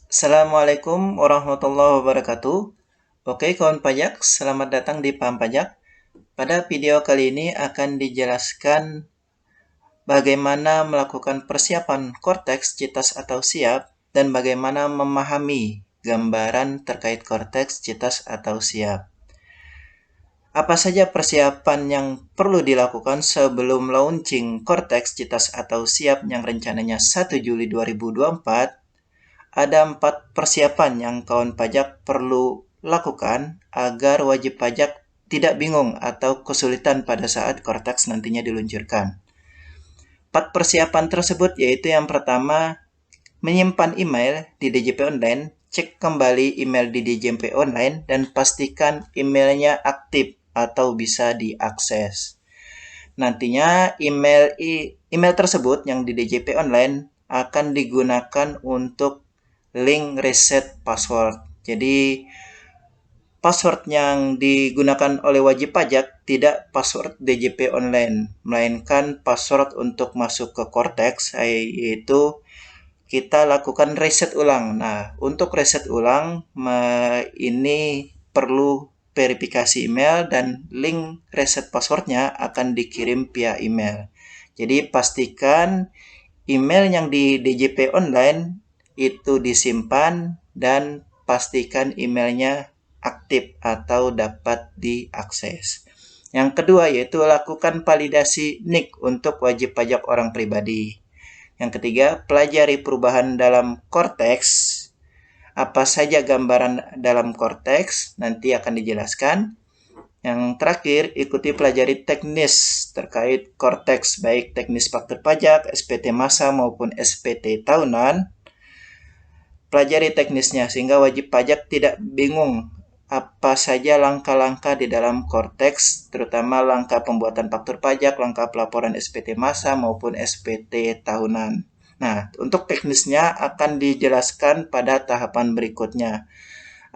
Assalamualaikum warahmatullahi wabarakatuh. Oke, kawan pajak, selamat datang di Paham Pajak. Pada video kali ini akan dijelaskan bagaimana melakukan persiapan Cortex, CITAS atau SIAP, dan bagaimana memahami gambaran terkait Cortex, CITAS atau SIAP. Apa saja persiapan yang perlu dilakukan sebelum launching Cortex, CITAS atau SIAP yang rencananya 1 Juli 2024? Ada 4 persiapan yang kawan pajak perlu lakukan agar wajib pajak tidak bingung atau kesulitan pada saat Cortex nantinya diluncurkan. 4 persiapan tersebut yaitu yang pertama, menyimpan email di DJP Online, cek kembali email di DJP Online, dan pastikan emailnya aktif atau bisa diakses. Nantinya email tersebut yang di DJP Online akan digunakan untuk link reset password. Jadi password yang digunakan oleh wajib pajak tidak password DJP Online, melainkan password untuk masuk ke Cortex, yaitu kita lakukan reset ulang. Nah, untuk reset ulang ini perlu verifikasi email dan link reset passwordnya akan dikirim via email. Jadi pastikan email yang di DJP Online itu disimpan dan pastikan emailnya aktif atau dapat diakses. Yang kedua yaitu lakukan validasi NIK untuk wajib pajak orang pribadi. Yang ketiga, pelajari perubahan dalam Cortex. Apa saja gambaran dalam Cortex nanti akan dijelaskan. Yang terakhir, ikuti pelajari teknis terkait Cortex, baik teknis faktur pajak, SPT masa maupun SPT tahunan. Pelajari teknisnya sehingga wajib pajak tidak bingung apa saja langkah-langkah di dalam Cortex, terutama langkah pembuatan faktur pajak, langkah pelaporan SPT masa maupun SPT tahunan. Nah, untuk teknisnya akan dijelaskan pada tahapan berikutnya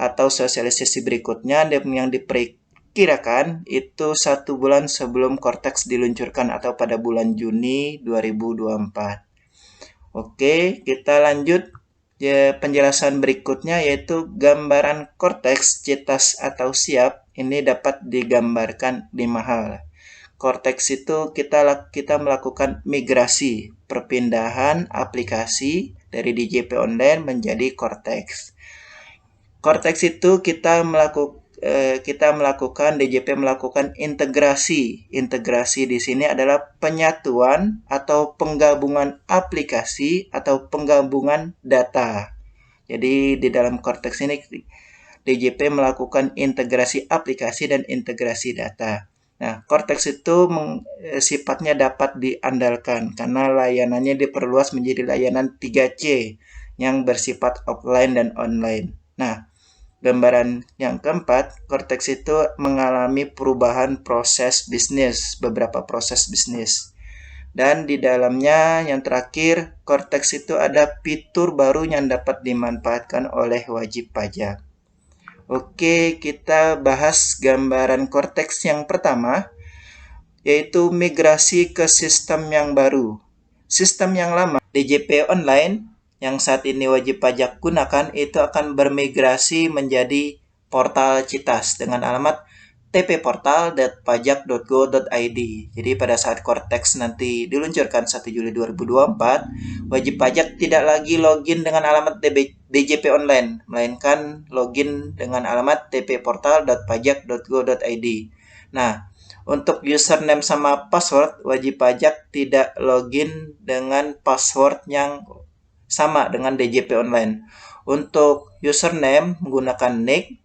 atau sosialisasi berikutnya yang diperkirakan itu 1 bulan sebelum Cortex diluncurkan atau pada bulan Juni 2024. Oke, kita lanjut penjelasan berikutnya yaitu gambaran Cortex, CITAS atau SIAP ini dapat digambarkan 5 hal. Cortex itu kita melakukan migrasi, perpindahan aplikasi dari DJP Online menjadi Cortex. Cortex itu kita melakukan DJP melakukan integrasi. Integrasi di sini adalah penyatuan atau penggabungan aplikasi atau penggabungan data. Jadi di dalam Cortex ini DJP melakukan integrasi aplikasi dan integrasi data. Nah, Cortex itu sifatnya dapat diandalkan karena layanannya diperluas menjadi layanan 3C yang bersifat offline dan online. Nah, gambaran yang keempat, Cortex itu mengalami perubahan proses bisnis, beberapa proses bisnis. Dan di dalamnya yang terakhir, Cortex itu ada fitur baru yang dapat dimanfaatkan oleh wajib pajak. Oke, kita bahas gambaran Cortex yang pertama, yaitu migrasi ke sistem yang baru. Sistem yang lama, DJP Online, yang saat ini wajib pajak gunakan itu akan bermigrasi menjadi portal CITAS dengan alamat tpportal.pajak.go.id. Jadi pada saat Cortex nanti diluncurkan 1 Juli 2024, wajib pajak tidak lagi login dengan alamat DJP Online, melainkan login dengan alamat tpportal.pajak.go.id. Nah, untuk username sama password, wajib pajak tidak login dengan password yang sama dengan DJP Online. Untuk username menggunakan nick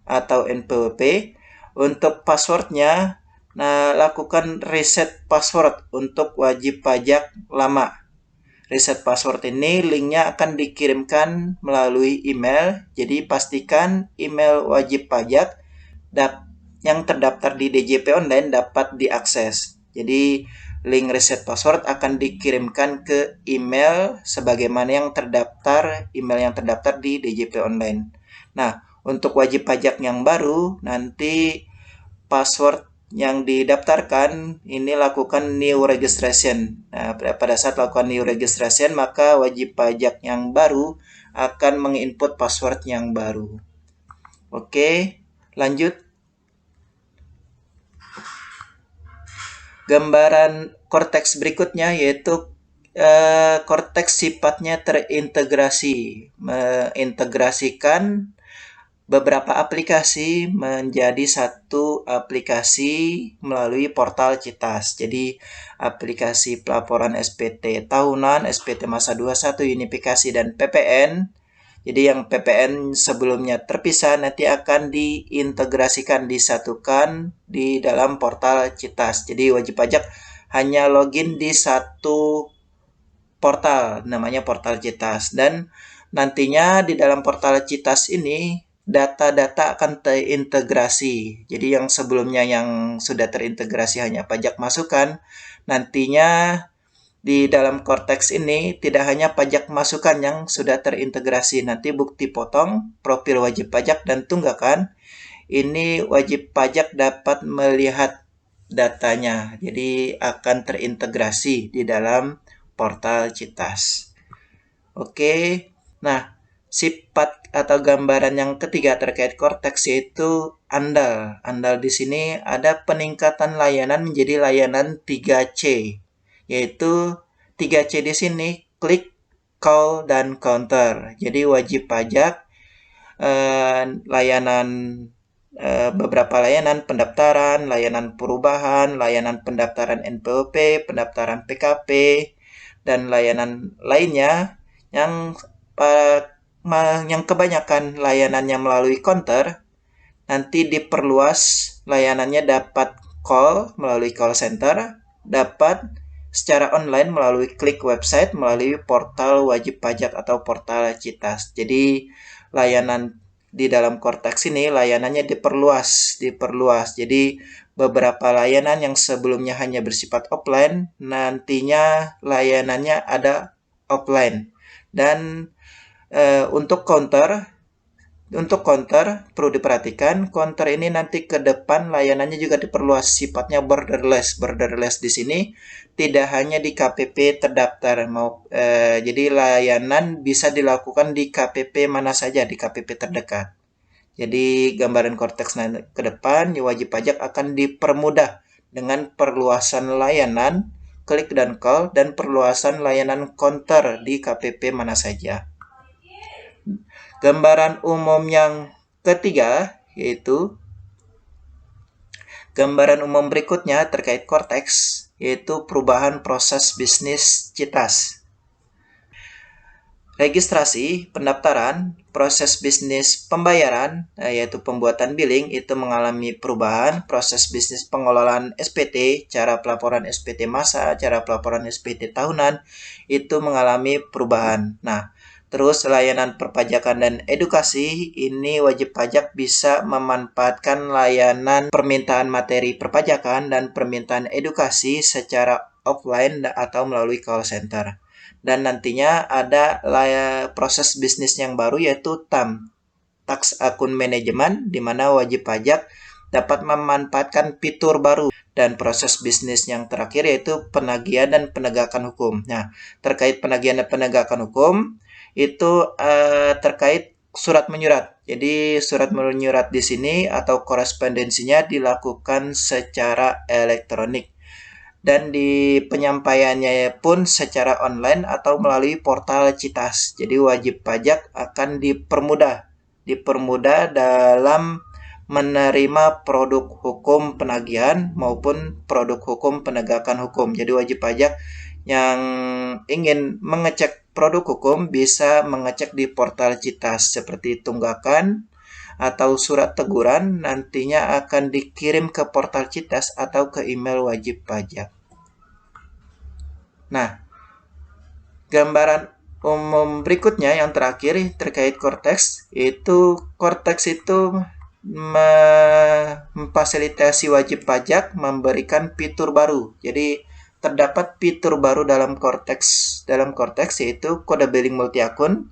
atau NPWP. Untuk passwordnya, lakukan reset password untuk wajib pajak lama. Reset password ini linknya akan dikirimkan melalui email. Jadi pastikan email wajib pajak yang terdaftar di DJP Online dapat diakses. Jadi link reset password akan dikirimkan ke email sebagaimana email yang terdaftar di DJP Online. Nah, untuk wajib pajak yang baru, nanti password yang didaftarkan ini lakukan new registration. Nah, pada saat lakukan new registration, maka wajib pajak yang baru akan menginput password yang baru. Oke, lanjut. Gambaran Cortex berikutnya yaitu Cortex sifatnya terintegrasi, mengintegrasikan beberapa aplikasi menjadi satu aplikasi melalui portal Citas. Jadi aplikasi pelaporan SPT tahunan, SPT masa 21, unifikasi, dan PPN. Jadi yang PPN sebelumnya terpisah nanti akan diintegrasikan, disatukan di dalam portal Citas. Jadi wajib pajak hanya login di satu portal, namanya portal Citas. Dan nantinya di dalam portal Citas ini data-data akan terintegrasi. Jadi yang sebelumnya yang sudah terintegrasi hanya pajak masukan, nantinya di dalam Cortex ini tidak hanya pajak masukan yang sudah terintegrasi, nanti bukti potong, profil wajib pajak, dan tunggakan. Ini wajib pajak dapat melihat datanya, jadi akan terintegrasi di dalam portal Citas. Oke, nah sifat atau gambaran yang ketiga terkait Cortex yaitu andal. Andal di sini ada peningkatan layanan menjadi layanan 3C, yaitu 3C di sini klik, call, dan counter. Jadi wajib pajak layanan beberapa layanan pendaftaran, layanan perubahan, layanan pendaftaran NPWP, pendaftaran PKP, dan layanan lainnya yang yang kebanyakan layanannya melalui counter, nanti diperluas layanannya dapat call melalui call center, dapat secara online melalui klik website, melalui portal wajib pajak atau portal Citas. Jadi layanan di dalam Cortex ini layanannya diperluas. Jadi beberapa layanan yang sebelumnya hanya bersifat offline, nantinya layanannya ada offline. Dan untuk counter perlu diperhatikan, counter ini nanti ke depan layanannya juga diperluas, sifatnya borderless. Borderless di sini tidak hanya di KPP terdaftar, jadi layanan bisa dilakukan di KPP mana saja, di KPP terdekat. Jadi gambaran Cortex ke depan, wajib pajak akan dipermudah dengan perluasan layanan klik dan call dan perluasan layanan counter di KPP mana saja. Gambaran umum yang ketiga yaitu gambaran umum berikutnya terkait Cortex yaitu perubahan proses bisnis Citas. Registrasi, pendaftaran, proses bisnis pembayaran, yaitu pembuatan billing itu mengalami perubahan, proses bisnis pengelolaan SPT, cara pelaporan SPT masa, cara pelaporan SPT tahunan itu mengalami perubahan. Nah, terus layanan perpajakan dan edukasi, ini wajib pajak bisa memanfaatkan layanan permintaan materi perpajakan dan permintaan edukasi secara offline atau melalui call center. Dan nantinya ada proses bisnis yang baru yaitu TAM, Tax Akun Manajemen, di mana wajib pajak dapat memanfaatkan fitur baru. Dan proses bisnis yang terakhir yaitu penagihan dan penegakan hukum. Nah, terkait penagihan dan penegakan hukum, itu terkait surat menyurat. Jadi surat menyurat di sini atau korespondensinya dilakukan secara elektronik. Dan di penyampaiannya pun secara online atau melalui portal Citas. Jadi wajib pajak akan dipermudah dalam menerima produk hukum penagihan maupun produk hukum penegakan hukum. Jadi wajib pajak yang ingin mengecek produk hukum bisa mengecek di portal Citas seperti tunggakan atau surat teguran nantinya akan dikirim ke portal Citas atau ke email wajib pajak. Nah, gambaran umum berikutnya yang terakhir terkait Cortex, yaitu Cortex itu memfasilitasi wajib pajak memberikan fitur baru. Jadi terdapat fitur baru dalam Cortex yaitu kode billing multi akun,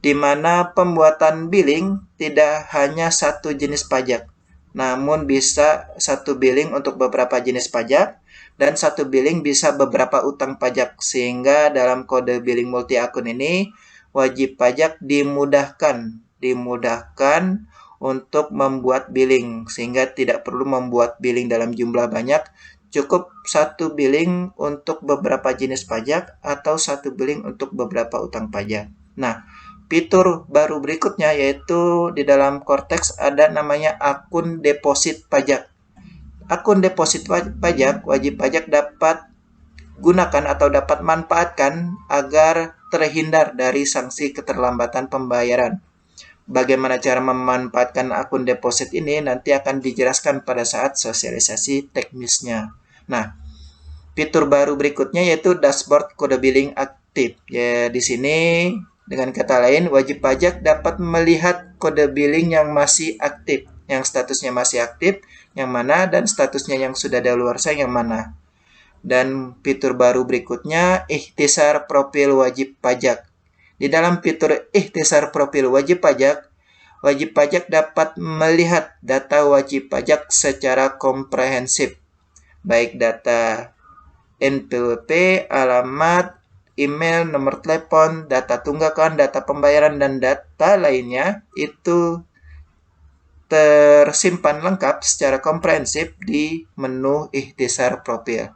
di mana pembuatan billing tidak hanya satu jenis pajak, namun bisa satu billing untuk beberapa jenis pajak, dan satu billing bisa beberapa utang pajak, sehingga dalam kode billing multi akun ini wajib pajak dimudahkan untuk membuat billing, sehingga tidak perlu membuat billing dalam jumlah banyak, cukup satu billing untuk beberapa jenis pajak atau satu billing untuk beberapa utang pajak. Nah, fitur baru berikutnya yaitu di dalam Cortex ada namanya akun deposit pajak. Akun deposit pajak, wajib pajak dapat gunakan atau dapat manfaatkan agar terhindar dari sanksi keterlambatan pembayaran. Bagaimana cara memanfaatkan akun deposit ini nanti akan dijelaskan pada saat sosialisasi teknisnya. Nah, fitur baru berikutnya yaitu dashboard kode billing aktif. Ya, di sini dengan kata lain, wajib pajak dapat melihat kode billing yang masih aktif, yang statusnya masih aktif, yang mana, dan statusnya yang sudah daluarsa yang mana. Dan fitur baru berikutnya, ikhtisar profil wajib pajak. Di dalam fitur ikhtisar profil wajib pajak dapat melihat data wajib pajak secara komprehensif, baik data NPWP, alamat, email, nomor telepon, data tunggakan, data pembayaran, dan data lainnya itu tersimpan lengkap secara komprehensif di menu ikhtisar profil.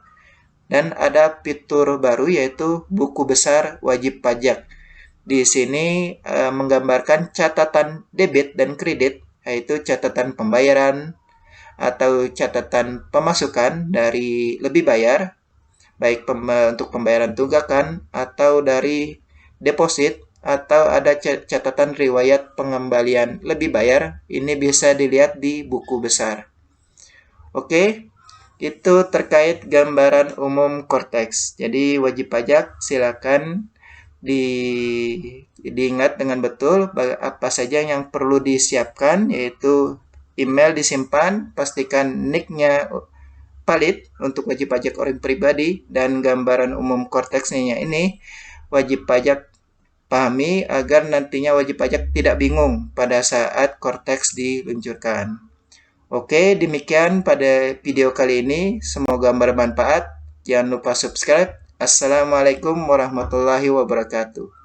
Dan ada fitur baru yaitu buku besar wajib pajak. Di sini menggambarkan catatan debit dan kredit, yaitu catatan pembayaran atau catatan pemasukan dari lebih bayar, baik untuk pembayaran tunggakan atau dari deposit, atau ada catatan riwayat pengembalian lebih bayar. Ini bisa dilihat di buku besar. Oke, itu terkait gambaran umum Cortex. Jadi wajib pajak silakan diingat dengan betul apa saja yang perlu disiapkan, yaitu email disimpan, pastikan nick-nya valid untuk wajib pajak orang pribadi, dan gambaran umum Cortex-nya ini wajib pajak pahami agar nantinya wajib pajak tidak bingung pada saat Cortex diluncurkan. Oke, demikian pada video kali ini. Semoga bermanfaat. Jangan lupa subscribe. Assalamualaikum warahmatullahi wabarakatuh.